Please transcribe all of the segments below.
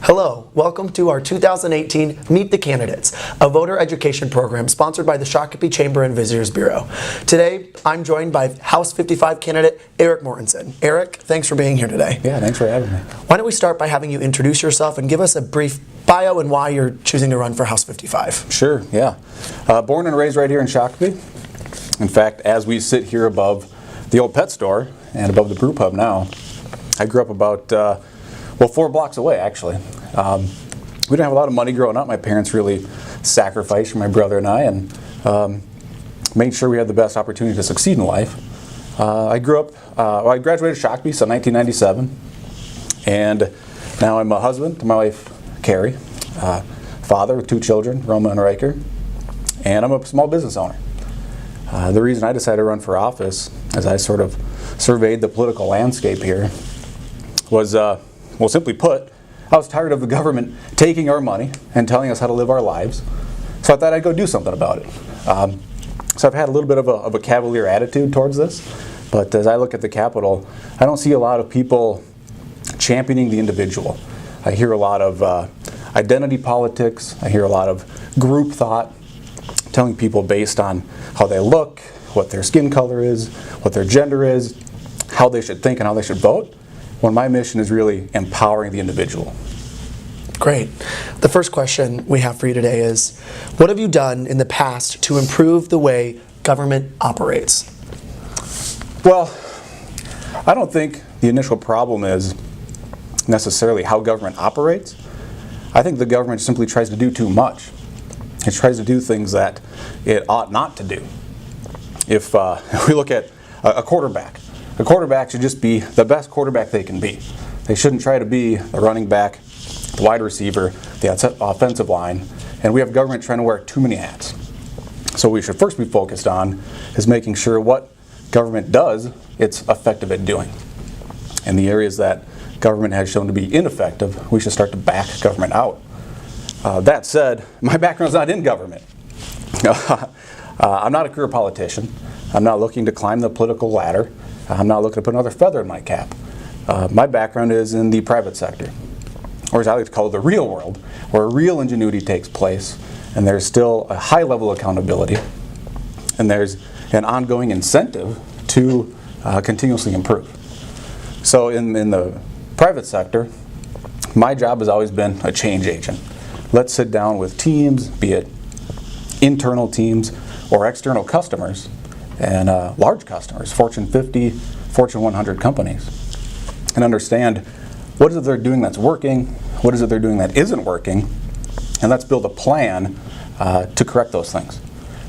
Hello, welcome to our 2018 Meet the Candidates, a voter education program sponsored by the Shakopee Chamber and Visitors Bureau. Today, I'm joined by House 55 candidate Erik Mortensen. Erik, thanks for being here today. Yeah, thanks for having me. Why don't we start by having you introduce yourself and give us a brief bio and why you're choosing to run for House 55. Sure, yeah. Born and raised right here in Shakopee. In fact, as we sit here above the old pet store and above the brew pub now, I grew up about 4 blocks away, actually. We didn't have a lot of money growing up. My parents really sacrificed for my brother and I, and made sure we had the best opportunity to succeed in life. I graduated Shakopee, so 1997, and now I'm a husband to my wife, Carrie, father with 2 children, Roma and Riker, and I'm a small business owner. The reason I decided to run for office, as I sort of surveyed the political landscape here, was, well, simply put, I was tired of the government taking our money and telling us how to live our lives, so I thought I'd go do something about it. So I've had a little bit of a cavalier attitude towards this, but as I look at the Capitol, I don't see a lot of people championing the individual. I hear a lot of identity politics, I hear a lot of group thought, telling people based on how they look, what their skin color is, what their gender is, how they should think and how they should vote, when my mission is really empowering the individual. Great. The first question we have for you today is, what have you done in the past to improve the way government operates? Well, I don't think the initial problem is necessarily how government operates. I think the government simply tries to do too much. It tries to do things that it ought not to do. If we look at a quarterback should just be the best quarterback they can be. They shouldn't try to be the running back, the wide receiver, the offensive line, and we have government trying to wear too many hats. So what we should first be focused on is making sure what government does, it's effective at doing. In the areas that government has shown to be ineffective, we should start to back government out. That said, my background's not in government. I'm not a career politician. I'm not looking to climb the political ladder. I'm not looking to put another feather in my cap. My background is in the private sector, or as I like to call it, the real world, where real ingenuity takes place, and there's still a high level of accountability, and there's an ongoing incentive to continuously improve. So in the private sector, my job has always been a change agent. Let's sit down with teams, be it internal teams or external customers, and large customers, Fortune 50, Fortune 100 companies, and understand what is it they're doing that's working, what is it they're doing that isn't working, and let's build a plan to correct those things.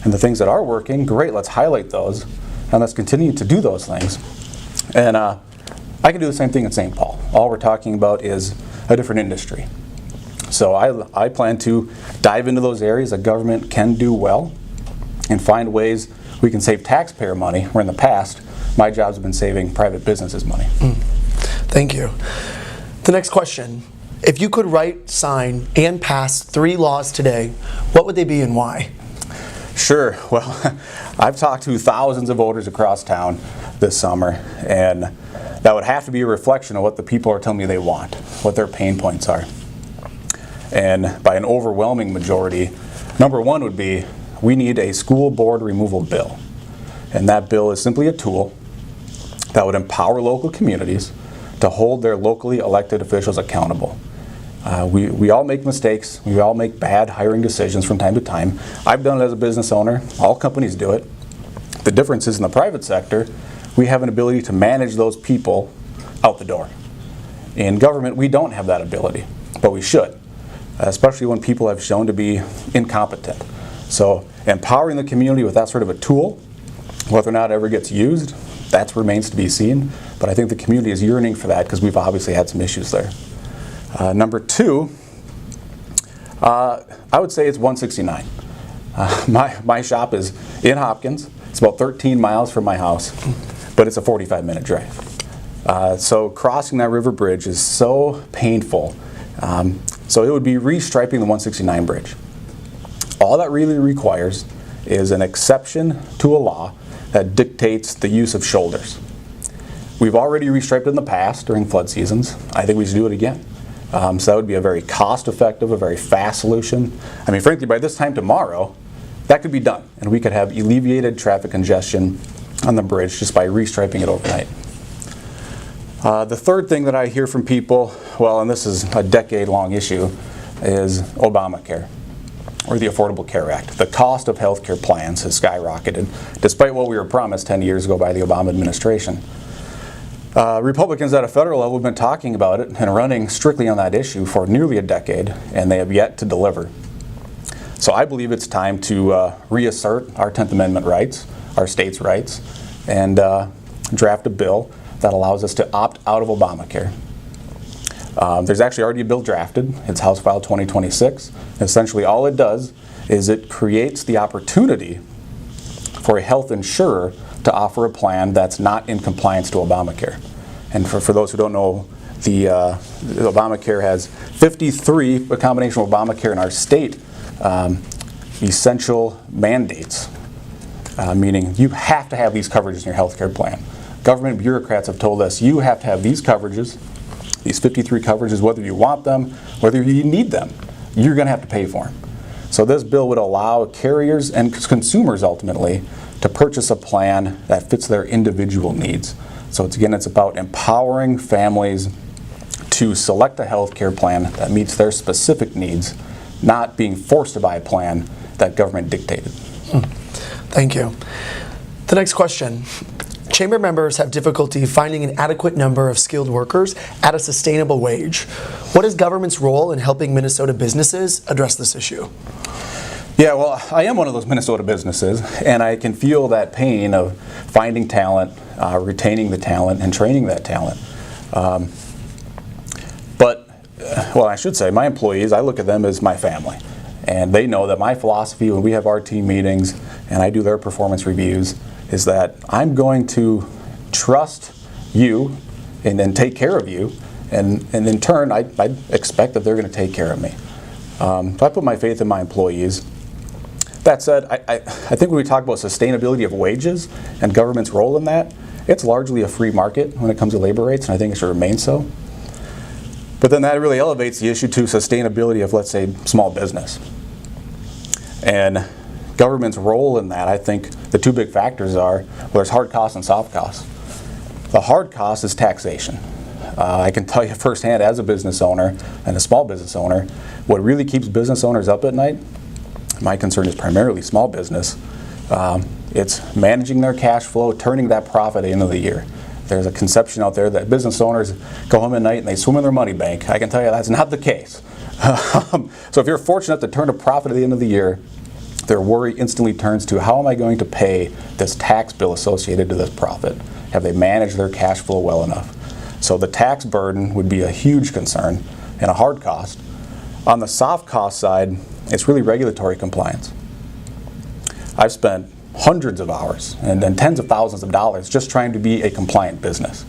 And the things that are working, great, let's highlight those, and let's continue to do those things. And I can do the same thing in St. Paul. All we're talking about is a different industry. So I plan to dive into those areas that government can do well and find ways we can save taxpayer money, where in the past, my job's been saving private businesses money. Thank you. The next question, if you could write, sign, and pass 3 laws today, what would they be and why? Sure. Well, I've talked to thousands of voters across town this summer, and that would have to be a reflection of what the people are telling me they want, what their pain points are. And by an overwhelming majority, number 1 would be, we need a school board removal bill. And that bill is simply a tool that would empower local communities to hold their locally elected officials accountable. We all make mistakes. We all make bad hiring decisions from time to time. I've done it as a business owner. All companies do it. The difference is in the private sector, we have an ability to manage those people out the door. In government, we don't have that ability, but we should, especially when people have shown to be incompetent. So empowering the community with that sort of a tool, whether or not it ever gets used, that remains to be seen. But I think the community is yearning for that because we've obviously had some issues there. Number 2, I would say it's 169. My shop is in Hopkins. It's about 13 miles from my house, but it's a 45-minute drive. So crossing that river bridge is so painful. So it would be restriping the 169 bridge. All that really requires is an exception to a law that dictates the use of shoulders. We've already restriped in the past during flood seasons. I think we should do it again. So that would be a very cost-effective, a very fast solution. I mean, frankly, by this time tomorrow, that could be done, and we could have alleviated traffic congestion on the bridge just by restriping it overnight. The third thing that I hear from people, well, and this is a decade-long issue, is Obamacare, or the Affordable Care Act. The cost of health care plans has skyrocketed, despite what we were promised 10 years ago by the Obama administration. Republicans at a federal level have been talking about it and running strictly on that issue for nearly a decade, and they have yet to deliver. So I believe it's time to reassert our 10th Amendment rights, our state's rights, and draft a bill that allows us to opt out of Obamacare. There's actually already a bill drafted. It's House File 2026. Essentially all it does is it creates the opportunity for a health insurer to offer a plan that's not in compliance to Obamacare. And for those who don't know, the Obamacare has 53, a combination of Obamacare and our state, essential mandates, meaning you have to have these coverages in your health care plan. Government bureaucrats have told us you have to have these coverages, these 53 coverages, whether you want them, whether you need them, you're going to have to pay for them. So this bill would allow carriers and consumers ultimately to purchase a plan that fits their individual needs. So it's about empowering families to select a health care plan that meets their specific needs, not being forced to buy a plan that government dictated. Thank you. The next question. Chamber members have difficulty finding an adequate number of skilled workers at a sustainable wage. What is government's role in helping Minnesota businesses address this issue? Yeah, well, I am one of those Minnesota businesses, and I can feel that pain of finding talent, retaining the talent, and training that talent. I should say, my employees, I look at them as my family. And they know that my philosophy when we have our team meetings and I do their performance reviews is that I'm going to trust you and take care of you, and in turn, I expect that they're going to take care of me. So I put my faith in my employees. That said, I think when we talk about sustainability of wages and government's role in that, it's largely a free market when it comes to labor rates, and I think it should remain so. But then that really elevates the issue to sustainability of, let's say, small business. And government's role in that, I think the two big factors are, well, there's hard costs and soft costs. The hard cost is taxation. I can tell you firsthand as a business owner and a small business owner, what really keeps business owners up at night, my concern is primarily small business, it's managing their cash flow, turning that profit at the end of the year. There's a conception out there that business owners go home at night and they swim in their money bank. I can tell you that's not the case. So if you're fortunate to turn a profit at the end of the year, their worry instantly turns to how am I going to pay this tax bill associated to this profit? Have they managed their cash flow well enough? So the tax burden would be a huge concern and a hard cost. On the soft cost side, it's really regulatory compliance. I've spent hundreds of hours and tens of thousands of dollars just trying to be a compliant business.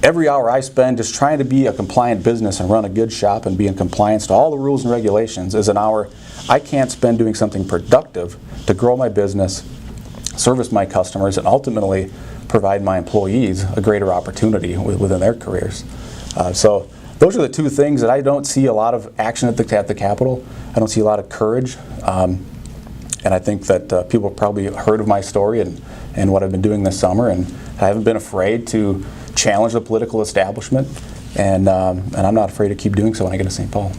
Every hour I spend just trying to be a compliant business and run a good shop and be in compliance to all the rules and regulations is an hour I can't spend doing something productive to grow my business, service my customers, and ultimately provide my employees a greater opportunity within their careers. So those are the two things that I don't see a lot of action at the Capitol. I don't see a lot of courage. And I think that people have probably heard of my story and what I've been doing this summer, and I haven't been afraid to challenge the political establishment, and I'm not afraid to keep doing so when I get to St. Paul.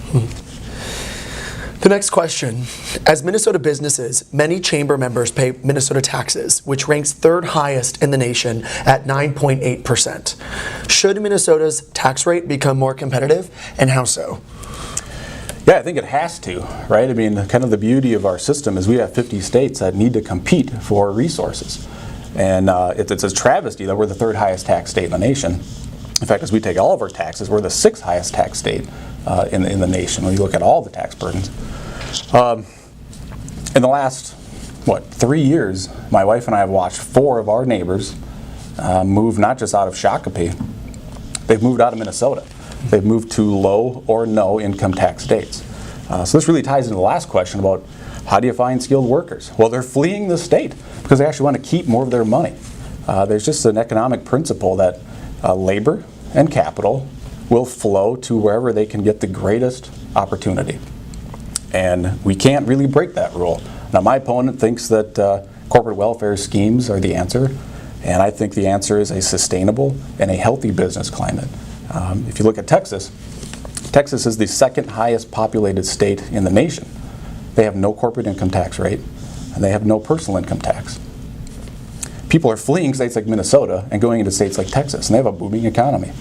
The next question. As Minnesota businesses, many chamber members pay Minnesota taxes, which ranks third highest in the nation at 9.8%. Should Minnesota's tax rate become more competitive, and how so? Yeah, I think it has to, right? I mean, kind of the beauty of our system is we have 50 states that need to compete for resources. And it's a travesty that we're the third highest tax state in the nation. In fact, as we take all of our taxes, we're the sixth highest tax state in the nation when you look at all the tax burdens. In the last, 3 years, my wife and I have watched 4 of our neighbors move not just out of Shakopee, they've moved out of Minnesota. They've moved to low or no income tax states. So this really ties into the last question about how do you find skilled workers? Well, they're fleeing the state because they actually want to keep more of their money. There's just an economic principle that labor and capital will flow to wherever they can get the greatest opportunity. And we can't really break that rule. Now, my opponent thinks that corporate welfare schemes are the answer, and I think the answer is a sustainable and a healthy business climate. If you look at Texas, Texas is the second highest populated state in the nation. They have no corporate income tax rate, and they have no personal income tax. People are fleeing states like Minnesota and going into states like Texas, and they have a booming economy.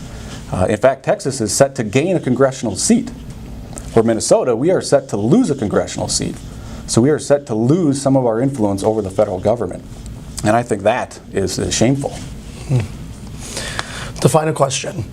In fact, Texas is set to gain a congressional seat. For Minnesota, we are set to lose a congressional seat. So we are set to lose some of our influence over the federal government. And I think that is shameful. The final question.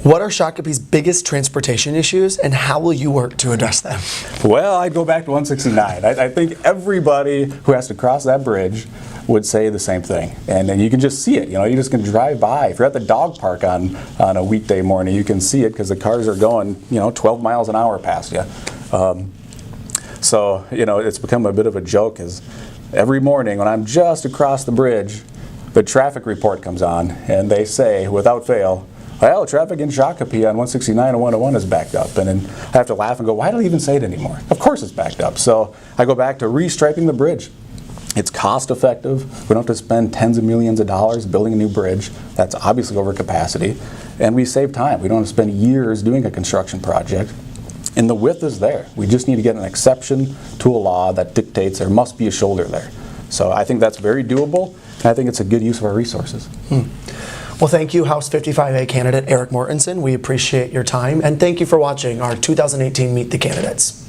What are Shakopee's biggest transportation issues, and how will you work to address them? Well, I'd go back to 169. I think everybody who has to cross that bridge would say the same thing. And you can just see it. You know, you just can drive by. If you're at the dog park on a weekday morning, you can see it because the cars are going, 12 miles an hour past you. So, it's become a bit of a joke, as every morning when I'm just across the bridge, the traffic report comes on, and they say, without fail, well, traffic in Shakopee on 169 and 101 is backed up. And then I have to laugh and go, why do they even say it anymore? Of course it's backed up. So I go back to restriping the bridge. It's cost effective. We don't have to spend tens of millions of dollars building a new bridge. That's obviously over capacity. And we save time. We don't have to spend years doing a construction project. And the width is there. We just need to get an exception to a law that dictates there must be a shoulder there. So I think that's very doable, and I think it's a good use of our resources. Well, thank you, House 55A candidate Erik Mortensen. We appreciate your time, and thank you for watching our 2018 Meet the Candidates.